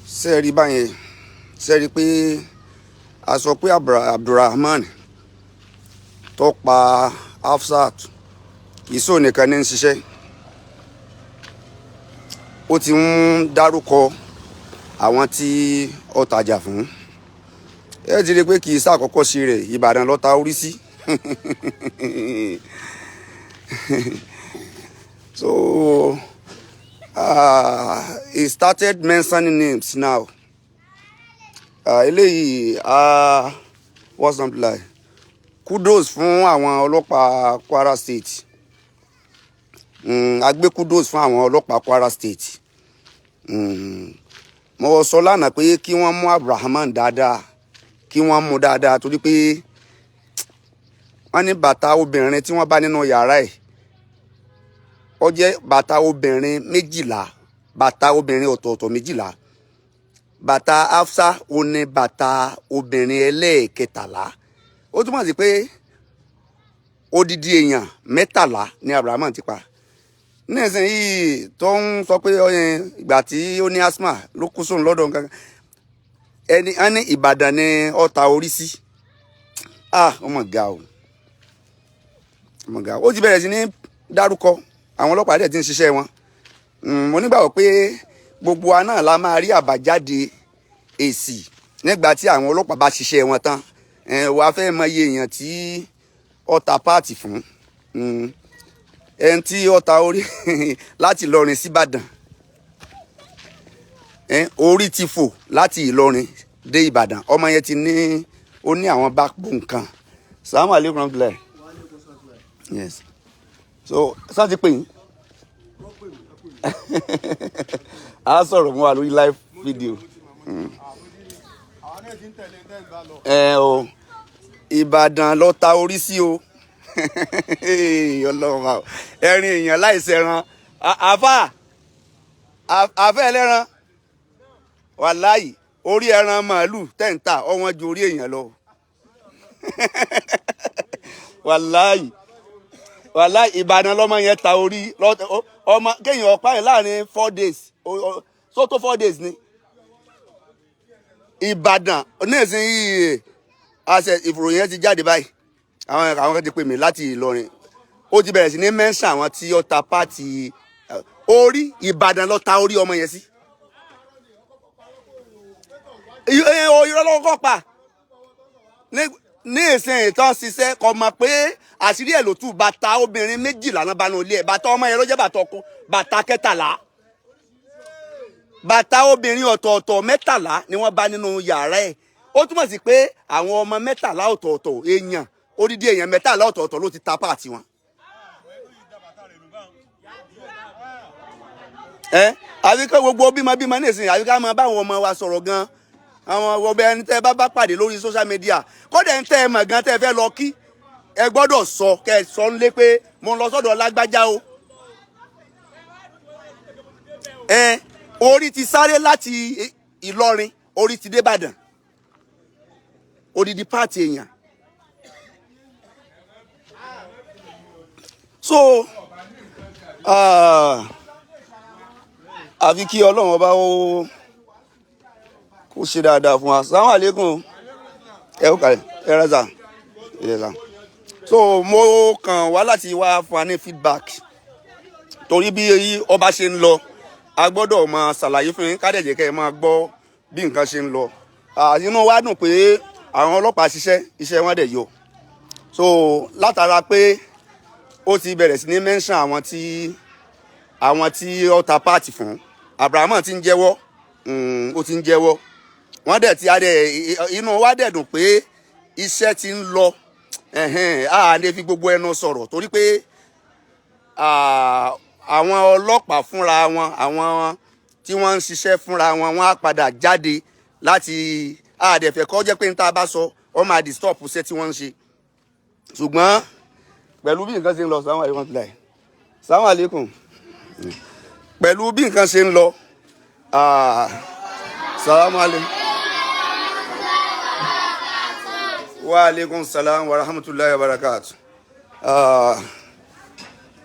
sẹ́ẹ̀rí báyẹn sẹ́ẹ̀rí pé a sọ pé Abdulrahman tó pa Hafsat ìṣó nìkan ní ń ṣiṣẹ́ ó ti ń dárúkọ àwọn tí ó tajà fún ẹ ti rí i pé kì í ṣàkọ́kọ́ ṣe rẹ̀ Ìbàdàn ló ta orí sí so he started mentioning names now eléyìí what's not like kudos fún àwọn ọlọ́pàá Kwara State a gbé kudos fún àwọn ọlọ́pàá Kwara State mo sọ lánàá pé kí wọ́n mú Abdulrahman dáadáa kí wọ́n mú dáadáa torí pé wọ́n ní bàtà obìnrin tí wọ́n bá nínú yàrá ẹ̀ ó jẹ́ bàtà obìnrin 12 bàtà obìnrin ọ̀tọ̀ọ̀tọ̀ 12 bàtà Hafsa ó ní bàtà obìnrin ẹlẹ́ẹ̀kẹtàlá ó túmọ̀ sí pé odidi èèyàn 13 ni Abdulrahman ti pa nísìnyí tó ń sọ pé ìgbà tí ó ní asthma ló kú sóun lọ́dọ̀ nǹkan ẹni á ní Ìbàdàn ni ó ta orí sí ọmọ ga o ó ti bẹ̀rẹ̀ sí ní dárúkọ àwọn ọlọ́pàá dẹ̀ ti ń ṣiṣẹ́ wọn mo nígbàgbọ́ pé gbogbo wa náà la máa rí àbájáde èsì nígbà tí àwọn ọlọ́pàá bá ṣiṣẹ́ wọn tán wàá fẹ́ mọ iye èèyàn tí ó ta páàtì fún ẹni tí ó ta orí láti Ìlọrin sí Ìbàdàn orí ti fò láti Ìlọrin dé Ìbàdàn ọmọ yẹn ti ní ó ní àwọn backbone kan salamu aleykum rahmatulah yes so sáà ti pè yín a sọ̀rọ̀ mọ́ wa lórí live video o Ìbàdàn ló ta orí sí o Ọlọ́run ẹ̀rín èèyàn láìsẹ̀ran àfẹ́ ẹlẹ́ran wàláyì orí ẹran màálù tẹ́ǹtà ọwọ́n ju orí èèyàn lọ wàláyì Ìbàdàn lọ́mọ yẹn ta orí ọmọ kéèyàn ọ̀pá yẹn láàrin 4 days so tó 4 days ni Ìbàdàn oníṣẹ́ yìí àṣẹ ìfòròyìn yẹn ti jáde báyìí àwọn kan ti pè mí láti Ìlọrin ó ti bẹ̀rẹ̀ sí ní mẹ́ńsà àwọn tí ó ta páàtì orí Ìbàdàn ló ta orí ọmọ yẹn sí irọ́ lọ́wọ́ kọ́ pa ní ìsìn ìtàn ṣiṣẹ́ kò mọ̀ pé àṣírí ẹ̀ ló tú bàtà obìnrin 12 náà bá nù ilé ẹ̀ bàtà ọmọ yẹn ló jẹ́ bàtà 13 bàtà obìnrin ọ̀tọ̀ọ̀tọ̀ 13 ni wọ́n bá nínú yàrá ẹ̀ ó túmọ̀ sí pé àwọn ọmọ 13 ọ̀tọ̀ọ̀tọ̀ èèyàn odidi èèyàn 13 ọ̀tọ̀ọ̀tọ̀ ló ti ta páàtì wọn. àbí ká gbogbo bímọ ní ìsìn àbí ká máa báwọn ọmọ wa sọ̀rọ̀ gan àwọn ọbẹ̀ ẹni tẹ́ bá pàdé lórí social media kódà ń tẹ́ ẹ mọ̀ gan tẹ́ ẹ fẹ́ lọ kí ẹ gbọ́dọ̀ sọ kẹ́ ẹ sọ nílé pé mo ń lọ sọ́dọ̀ lágbájá o orí ti sáré láti Ìlọrin orí ti dé Ìbàdàn odidi páàtì èèyàn so àfi kí Ọlọ́run ọba ó kó ṣe dáadáa fún wa assalamu alaikum ẹ ó kàlẹ̀ ẹ rẹ́sà ìrẹ́sà so mo kàn wá láti wá fún wa ní feedback torí bí ọba ṣe ń lọ a gbọ́dọ̀ máa ṣàlàyé fún yín kádẹ̀jẹ̀ kẹ́ ẹ máa gbọ́ bí nǹkan ṣe ń lọ inú wa dùn pé àwọn ọlọ́pàá iṣẹ́ wọn dẹ̀ yọ so látara pé ó ti bẹ̀rẹ̀ sí ní mention àwọn tí ó ta páàtì fún Abraham ti ń jẹ́wọ́ ó ti ń jẹ́wọ́ wọ́n dẹ̀ ti inú wa dẹ̀ dùn pé iṣẹ́ ti ń lọ a lè fi gbogbo ẹnu sọ̀rọ̀ torí pé àwọn ọlọ́pàá fúnra wọn àwọn tí wọ́n ń ṣiṣẹ́ fúnra wọn wọ́n á padà jáde láti àdẹ̀fẹ̀ kọ́ jẹ́ pé ní tá a bá sọ wọ́n máa disturb iṣẹ́ tí wọ́n ń ṣe ṣùgbọ́n pẹ̀lú bí nǹkan ṣe ń lọ sàwọn àlékún pẹ̀lú bí nǹkan ṣe ń lọ sàwọn àlékún wa alaikum salam wa rahmatullahi wa barakatuh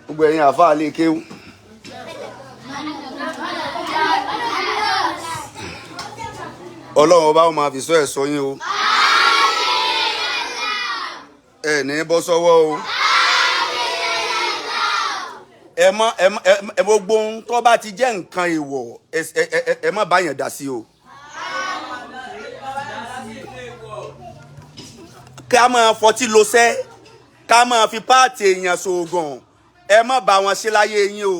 gbogbo ẹ̀yin àfáà lè kéwú Ọlọ́run ọba ó máa fi sọ ẹ̀ sọ yín o. Ẹ ní bọ́ sọ́wọ́ o. Ẹ gbogbo ohun tó bá ti jẹ́ nǹkan èèwọ̀ ẹ má bá yẹn dá sí o. Ká máa fọtí lọ́sẹ̀, ká máa fi páàtì èèyàn ṣoògùn, ẹ má bá wọn ṣe láyé yín o.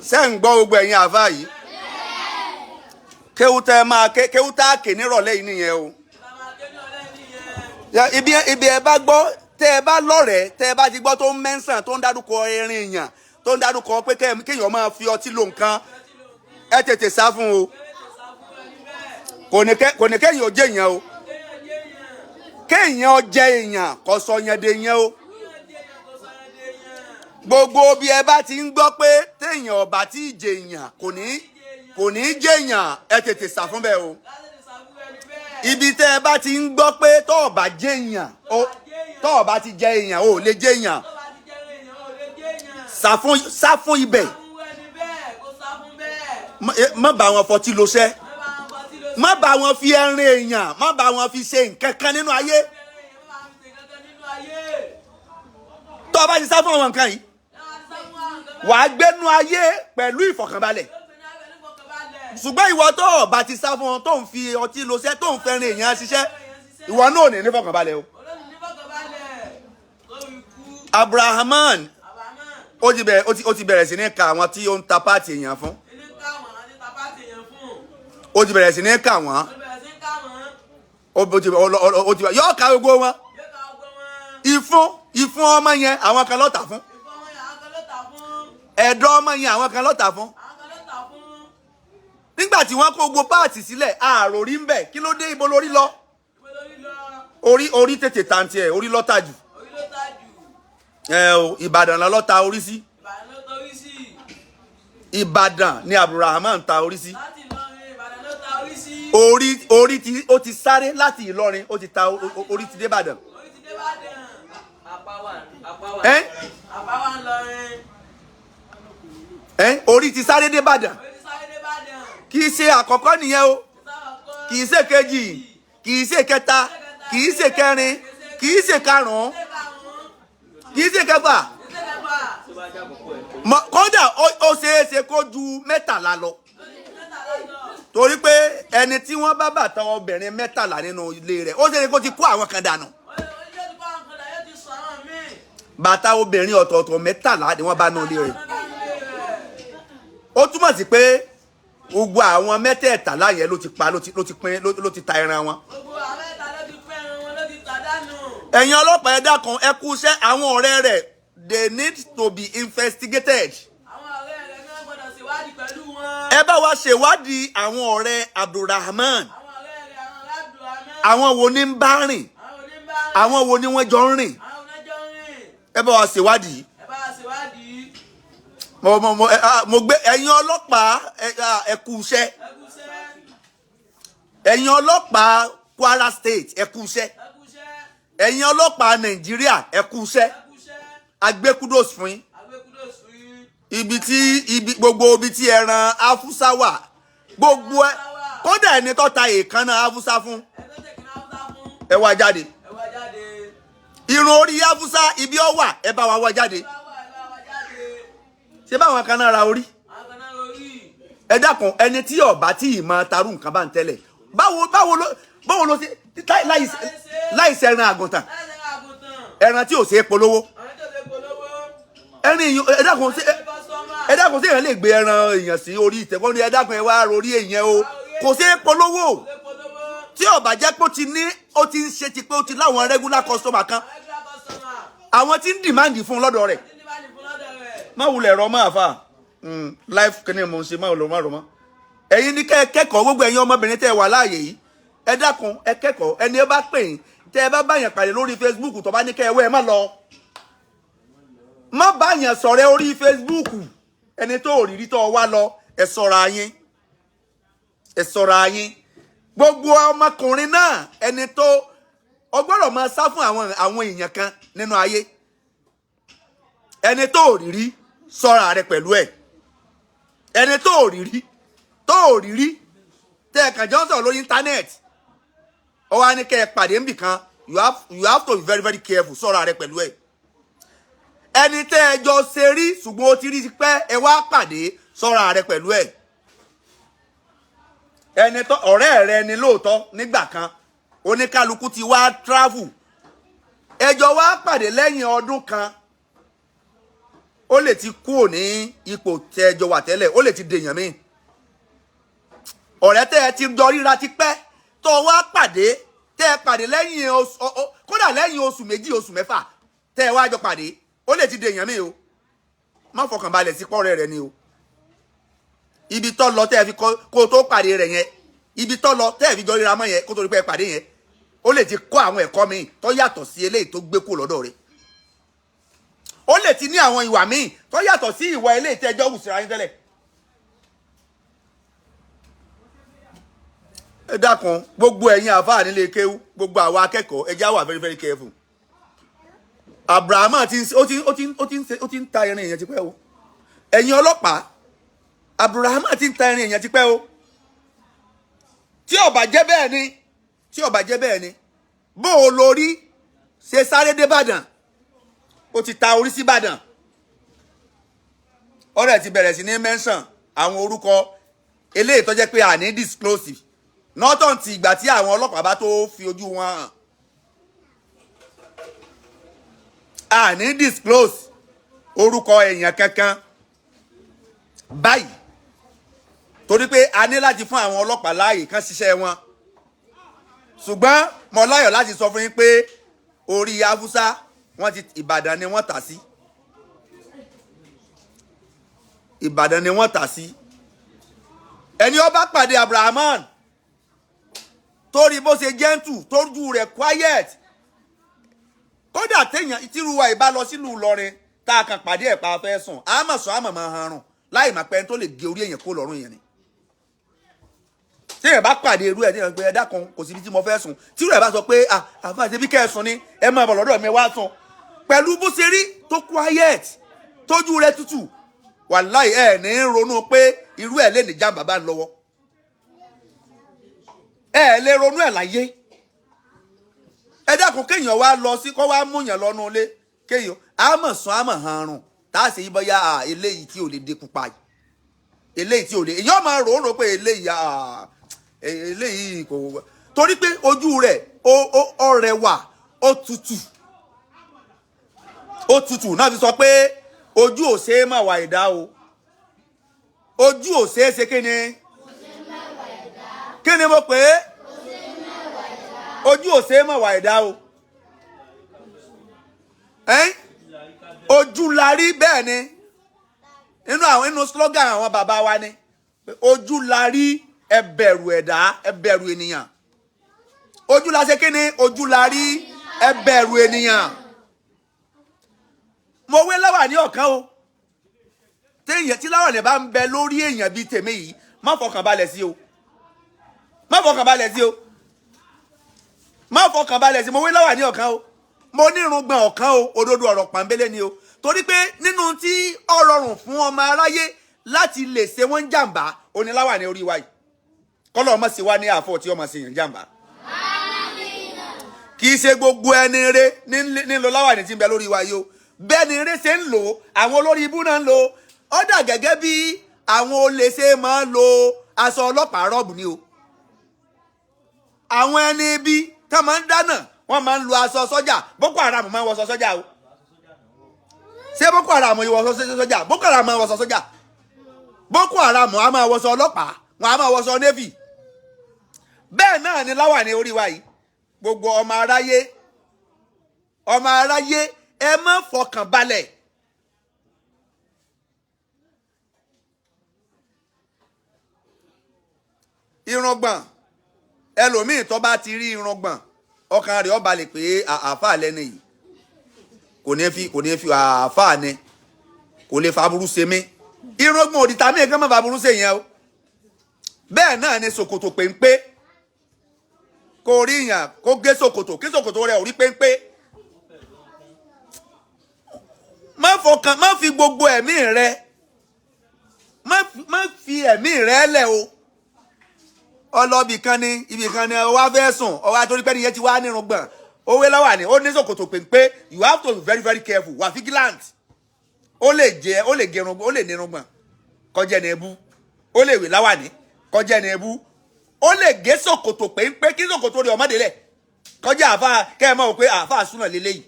Ṣé ń gbọ́ gbogbo ẹ̀yin àfáà yìí? Kéwútà kè nírọ̀lẹ́ yìí nìyẹn o. Ibi ẹ bá gbọ́, tẹ́ ẹ bá lọ́rẹ̀ẹ́, tẹ́ ẹ bá ti gbọ́ tó ń mẹ́sàn tó ń dárúkọ erin èèyàn, tó ń dárúkọ pé kéèyàn máa fi ọtí lo nǹkan, ẹ tètè sá fún o. Kò ní kéèyàn ó jẹ èèyàn o. Kéèyàn jẹ èèyàn kò sọ yẹn de yẹn o. Gbogbo bí ẹ bá ti ń gbọ́ pé téèyàn ọba tí ì jẹ èèyàn kò ní jẹ èèyàn, ẹ tètè sá fún bẹ́ẹ̀ o. Ibi tẹ́ ẹ bá ti ń gbọ́ pé tó ọba jẹ èèyàn, tó ọba ti jẹ èèyàn ò lè jẹ èèyàn, sá fún ibẹ̀. Má bá wọn fọtí lọ́sẹ̀, má bá wọn fi ẹrin èèyàn, má bá wọn fi ṣe nǹkan kan nínú ayé. Tó ọba ti sá fún àwọn nǹkan yìí, wàá gbénú ayé pẹ̀lú ìfọ̀kànbalẹ̀. Ṣùgbọ́n ìwọ tó ọba ti sá fún wọn, tó ń fi ọtí lọ́sẹ̀, tó ń fẹ́rin èèyàn ṣiṣẹ́, ìwọ náà ò ní nífọ̀kànbalẹ̀ o. Abrahaman ó ti bẹ̀rẹ̀ sí ní ka àwọn tí ó ń ta páàtì èèyàn fún. Ó ti bẹ̀rẹ̀ sí ní kà wọ́n. Yóò ka gbogbo wọn. Ìfún ọmọ yẹn àwọn kan ló tà fún. Ẹ̀dọ̀ ọmọ yẹn àwọn kan ló tà fún. Nígbà tí wọ́n kó gbogbo páàtì sílẹ̀, àròrí ń bẹ̀, kí ló dé, ibo lórí lọ? Orí tètè tàǹtì ẹ̀, orí lọ́tà jù. Ìbàdàn ló ta orí sí. Ìbàdàn ni Abrahaman ta orí sí. Orí tí ó ti sáré láti Ìlọrin, ó ti ta orí ti dé Ìbàdàn. Orí ti sáré dé Ìbàdàn. Kì í ṣe àkọ́kọ́ nìyẹn o. Kì í ṣe kejì, kì í ṣe kẹta, kì í ṣe kẹrin, kì í ṣe karùn-ún, kì í ṣe kẹfà. Kódà ó ṣeéṣe kó ju 13 lọ. Torí pé ẹni tí wọ́n bá bàtà obìnrin 13 nínú ilé rẹ̀, ó ṣeéṣe kó ti kó àwọn kan dànù. Bàtà obìnrin ọ̀tọ̀ọ̀tọ̀ 13 ni wọ́n bá nínú ilé rẹ̀. Ó túmọ̀ sí pé gbogbo àwọn 13 yẹn ló ti pa, ló ti ta ẹran wọn. Ẹ̀yin ọlọ́pàá ẹ dákun, ẹ kú iṣẹ́. Àwọn ọ̀rẹ́ rẹ̀, they need to be investigated. Ẹ bá wa ṣèwádìí àwọn ọ̀rẹ́ Abdulrahman. Àwọn wo ni ń bá rìn? Àwọn wo ni wọ́n jọ ń rìn? Ẹ bá wa ṣèwádìí. Mo gbé ẹ̀yin ọlọ́pàá ẹ kú iṣẹ́. Ẹ̀yin ọlọ́pàá Kwara State ẹ kú iṣẹ́. Ẹ̀yin ọlọ́pàá Nàìjíríà ẹ kú iṣẹ́. Agbékúdòs fún yín. Gbogbo ibi tí ẹran Afusa wà, gbogbo ẹ, kódà ẹni tó ta èékánná Afusa fún, ẹ wá jáde. Irun orí Afusa ibi ó wà, ẹ bá wa wá jáde. Ṣé báwọn kan náà ra orí? Ẹ dákun, ẹni tí ọba tí ì máa tarú nǹkan bá ń tẹ́lẹ̀, báwo ló ṣe láìsí ẹran àgùntàn, ẹran tí ò ṣe é polówó. Ẹ dákun sí èèyàn lè gbé ẹran èèyàn sí orí ìtẹ́kọ́ ní ẹ dákun ẹ wá orí èèyàn o, kò sí polówó. Tí ọba jẹ́ pé ó ti ń ṣe ti pé ó ti láwọn regular customer kan, àwọn tí ń dìmáàndì fún lọ́dọ̀ rẹ̀. Má wulẹ̀ rọ máa fà life kìíní mo ń ṣe má wulẹ̀ má rọ mọ́. Ẹ̀yin ní kẹ́kọ̀ọ́, gbogbo ẹ̀yin ọmọbìnrin tẹ́ ẹ wà láàyè yìí, ẹ dákun ẹ kẹ́kọ̀ọ́. Ẹni ẹ bá pè yín, tẹ́ ẹ bá báyàn pàdé lórí Facebook tó bá ní kẹ́ ẹ wẹ́ ẹ má lọ. Má báyàn sọ̀rẹ́ orí Facebook, ẹni tó rírí tó wá lọ, ẹ ṣọ́ra yín. Ẹ ṣọ́ra yín. Gbogbo ọmọkùnrin náà, ẹni tó ọgbọ́dọ̀ máa sá fún àwọn èèyàn kan nínú ayé. Ẹni tó rírí ṣọ́ra rẹ pẹ̀lú ẹ̀. Ẹni tó rírí tó ò rí rí tẹ́ ẹ kàn jọ ń sọ̀rọ̀ lórí íńtánẹ́ẹ̀tì ó wá ní kẹ́ ẹ pàdé níbì kan you have to be very very careful sọ́ra rẹ pẹ̀lú ẹ̀. ẹni tẹ́ ẹ jọ ṣe rí ṣùgbọ́n ó ti rí pẹ́ ẹ wá pàdé sọ́ra rẹ pẹ̀lú ẹ̀. ẹni tó ọ̀rẹ́ rẹ ni lóòótọ́ nígbà kan oníkálukú ti wá travel ẹjọ́ wá pàdé lẹ́yìn ọdún kan ó lè ti kúrò ní ipò tẹ́jọ wà tẹ́lẹ̀ ó lè ti dèèyàn míì. ọ̀rẹ́ tẹ́ ẹ ti jọ ríra ti pẹ́ tó wá pàdé tẹ́ ẹ pàdé lẹ́yìn kódà lẹ́yìn oṣù méjì oṣù mẹ́fà tẹ́ ẹ wá jọ pàdé ó lè ti dèèyàn míì o. má fọkàn balẹ̀ sí pọ́ọ̀rẹ́ rẹ ni o. ibi tó lọ tẹ́ ẹ fi kó tó pàdé rẹ̀ yẹn ibi tó lọ tẹ́ ẹ fi jọ ríra mọ́ yẹn kó tó rí pé ẹ pàdé yẹn ó lè ti kọ́ àwọn ẹ̀kọ́ míì tó yàtọ̀ sí eléyìí tó gbé kó lọ́dọ̀ rẹ̀. ó lè ti ní àwọn ìwà míì tó yàtọ̀ sí ìwà eléyìí tẹ́jọ́ wù síra yín tẹ́lẹ̀. ẹ dákun gbogbo ẹ̀yin àfáà nílé kéwú gbogbo àwa akẹ́kọ̀ọ́ ẹ já wà very very careful. Abraham ó ti ń ta irin èèyàn ti pẹ́ o. ẹ̀yin ọlọ́pàá Abraham ti ń ta irin èèyàn ti pẹ́ o. tí ó bá jẹ́ bẹ́ẹ̀ ni bó o lórí ṣe sáré dé Ìbàdàn ó ti ta orí sí Ìbàdàn. ọ̀rẹ́ ti bẹ̀rẹ̀ sí ní mention àwọn orúkọ eléyìí tó jẹ́ pé àní disclosive nọ́tàn ti ìgbà tí àwọn ọlọ́pàá bá tó fi ojú wọn hàn. àní disclose orúkọ èèyàn kankan báyìí torí pé a ní láti fún àwọn ọlọ́pàá láàyè kan ṣiṣẹ́ wọn. ṣùgbọ́n mo láyọ̀ láti sọ fún yín pé orí Haúsá wọ́n ti Ìbàdàn ni wọ́n tà sí. Ìbàdàn ni wọ́n tà sí. ẹni ó bá pàdé Abrahaman torí bó ṣe gentle tójú rẹ̀ quiet kódà téèyàn tírú wa ìbá lọ sílùú Ìlọrin tá a kàn pàdé ẹ̀ pa fẹ́ sùn àmọ̀ sọ àmọ̀ máa hanrùn láì máa pẹ́ tó lè gé orí èèyàn kó lọ́rùn yẹn ni. téèyàn bá pàdé irú ẹ̀ téèyàn gbé ẹ̀dá kan kò síbi tí mo fẹ́ sùn tírú ẹ̀ bá sọ pé àfáà ṣe bí kẹ́ ẹ sùn ni ẹ máa bọ̀ lọ́dọ̀ mi wá sùn pẹ̀lú bó ṣe rí tó quiet tójú rẹ̀ tútù wàláì ẹ̀ ní ronú pé irú ẹ̀ lè ní jàǹbá bá ń lọ́wọ́ ẹ̀ lè ronú ẹ̀ láyé. ẹ dákun kéèyàn wá lọ sí kó wá múyàn lọ́nu ilé kéèyàn àmọ̀ sàn àmọ̀ hanrun tá a ṣe yí bọ́yá eléyìí tí ò lè dínkù pa yìí eléyìí tí ò lè èyàn máa rò ó rò pé eléyìí kò torí pé ojú rẹ̀ ó rẹwà ó tutù náà fi sọ pé ojú ò ṣe é mà wà ẹ̀dá o ojú ò ṣe é ṣe kí ni mo pè é ojú ò ṣe é mà wà ẹ̀dá o ojú la rí bẹ́ẹ̀ ni inú slogan àwọn bàbá wa ni ojú la rí ẹ bẹ̀rù ẹ̀dá ẹ bẹ̀rù ènìyàn ojú la ṣe kíni ojú la rí ẹ bẹ̀rù ènìyàn. mo wé láwà ní ọ̀kan o téèyàn tí láwà ní bá ń bẹ lórí èèyàn bíi tèmi yìí má fọkàn balẹ̀ sí o má fọkàn balẹ̀ sí o má fọkàn balẹ̀ sí mo wé láwà ní ọ̀kan o mo nírùngbọ̀n ọ̀kan o òdodo ọ̀rọ̀ pàmbélé ni o torí pé nínú tí ó rọrùn fún ọmọ aráyé láti lè ṣe wọ́n jàǹbá oníláwà ní orí wa yìí kọ́lọ́ ọmọ sí wa ní àfọ̀ tí ọmọ sí yàn jàǹbá kì í ṣe gbogbo ẹni rẹ nílò láwà ní tí ń bẹ lórí wa yìí o bẹ́ẹ̀ ni eré ṣe ń lò àwọn olórí ibú náà ń lò ó dà gẹ́gẹ́ bí àwọn olè ṣe máa ń lo aṣọ ọlọ́pàá rọ́ọ̀bù ni o àwọn ẹni ibi tá máa ń dáná wọ́n máa ń lo aṣọ sọ́jà Boko Haram máa ń wọṣọ sọ́jà o ṣé Boko Haram yìí wọṣọ sọ́jà Boko Haram máa ń wọṣọ sọ́jà Boko Haram á máa wọṣọ ọlọ́pàá wọn á máa wọṣọ navy bẹ́ẹ̀ náà ni láwà ní orí wa yìí gbogbo ọmọ aráyé ẹ má fọkàn balẹ̀ irùngbọ̀n ẹlòmíì tó bá ti rí irùngbọ̀n ọkàn rẹ̀ ó balẹ̀ pé àáfàá lẹ́nu yìí kò ní fi àáfàá ni kò lè fa burú ṣe mí irùngbọ̀n òdìtà mí kan má fa burú ṣe yẹn o bẹ́ẹ̀ náà ni ṣòkòtò péńpé kò rí yàn kó gé ṣòkòtò kí ṣòkòtò rẹ̀ ò rí péńpé má fi gbogbo ẹ̀mí rẹ má fi ẹ̀mí rẹ lẹ̀ o ọlọ́bì kan ní ibì kan ní ọwá fẹ́ sùn ọwá torí pé nìyẹn ti wá nírun gbọ̀n owó lọ́wà ní ó ní ṣòkòtò péńpé you have to be very very careful wà vigilant ó lè gẹrun ó lè nírun gbọ̀n kọjá ní ebú ó lè wé láwà ní kọjá ní ebú ó lè gé ṣòkòtò péńpé kí ṣòkòtò rẹ̀ ọmọdé lẹ̀ kọjá àfa kẹ́ ẹ mọ̀ pé àfa súnà lélẹ́yìí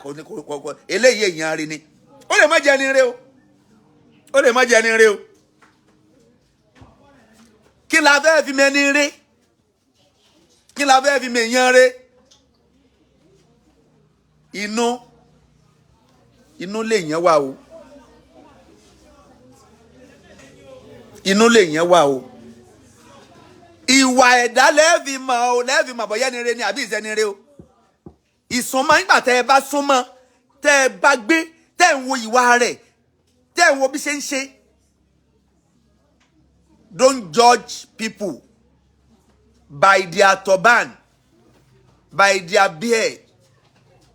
kò eléyìí èèyàn rí ni ó lè má jẹ́ ní rẹ o ó lè má jẹ́ ní rẹ o kí la fẹ́ fi mẹ́ni rí kí la fẹ́ fi mẹ́yàn rí inú lè yẹn wà o inú lè yẹn wà o ìwà ẹ̀dá lẹ́ẹ̀fì mọ̀ bọ́yá ni rí ni àbí ìṣẹ́ni rí o ìsúnmọ́ nígbà tẹ́ ẹ bá súnmọ́ tẹ́ ẹ bá gbé tẹ́ ẹ ń wo ìwà rẹ̀ tẹ́ ẹ ń wo bí ṣe ń ṣe. Don't judge people by their turban, by their beard,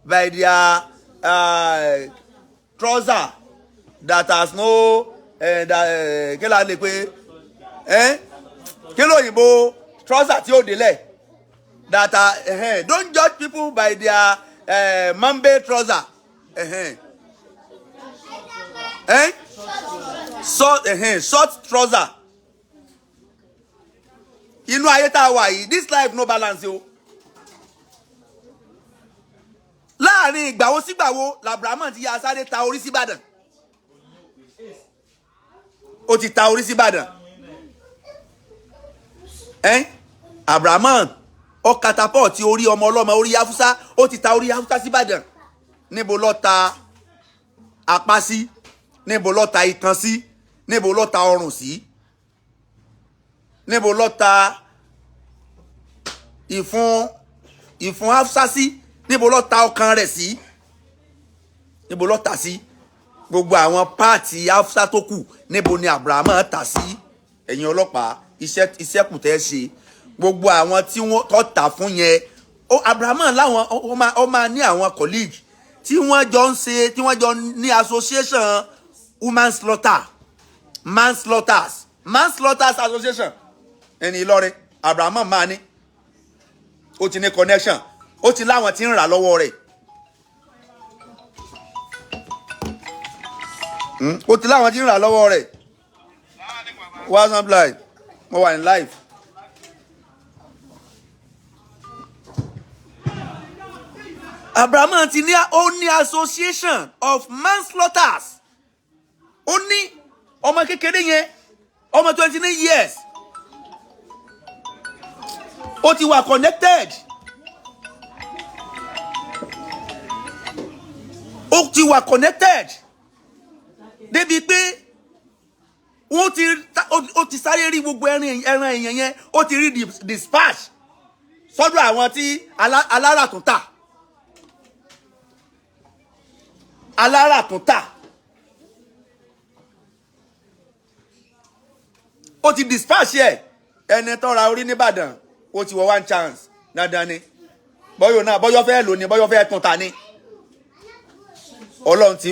by their trouser that has no kí la lè pé kí ló òyìnbó trouser tí ó délẹ̀ that are don't judge people by their mambe trouser short trouser. Inú ayé tá a wà yìí this life no balance o láàrin ìgbàwo sígbàwo làbùrámọ̀ ti yá sáré ta orí síbàdàn ó ti ta orí síbàdàn Abrahamu ó catapult orí ọmọ ọlọ́mọ orí Yafusa ó ti ta orí Yafusa síbàdàn níbo ló ta apá sí níbo ló ta itan sí níbo ló ta ọrùn sí níbo ló ta ìfun Hafsa sí níbo ló ta ọkàn rẹ̀ sí níbo ló ta sí gbogbo àwọn páàtì Hafsa tó kù níbo ni Abrahamu ta sí ẹ̀yin ọlọ́pàá iṣẹ́ kù tẹ́ ṣe gbogbo àwọn tí wọ́n tó tà fún yẹn Abrahamu láwọn ó máa ní àwọn colleague tí wọ́n jọ ń ṣe tí wọ́n jọ ní association woman manslaughters association ẹni Ìlọrin Abrahamu máa ní ó ti ní connection ó ti láwọn tí ń rà lọ́wọ́ rẹ̀ ó ti láwọn tí ń rà lọ́wọ́ rẹ̀ what's blind mo wà ní live. Abrahamu ti ní ó ní association of manslaughters ó ní ọmọ kékeré yẹn ọmọ 29 years ó ti wà connected ó ti wà connected débi pé ó ti sáré rí gbogbo ẹran èèyàn yẹn ó ti rí dispatch sọ́dọ̀ àwọn tí aláràtúntà ó ti dispatch ẹ ẹni tó ra orí nìbàdàn ó ti wọ one chance dandan ni bọ́yọ̀ náà bọ́yọ̀ fẹ́ lò ní bọ́yọ̀ fẹ́ tún ta ni ọlọ́run ti.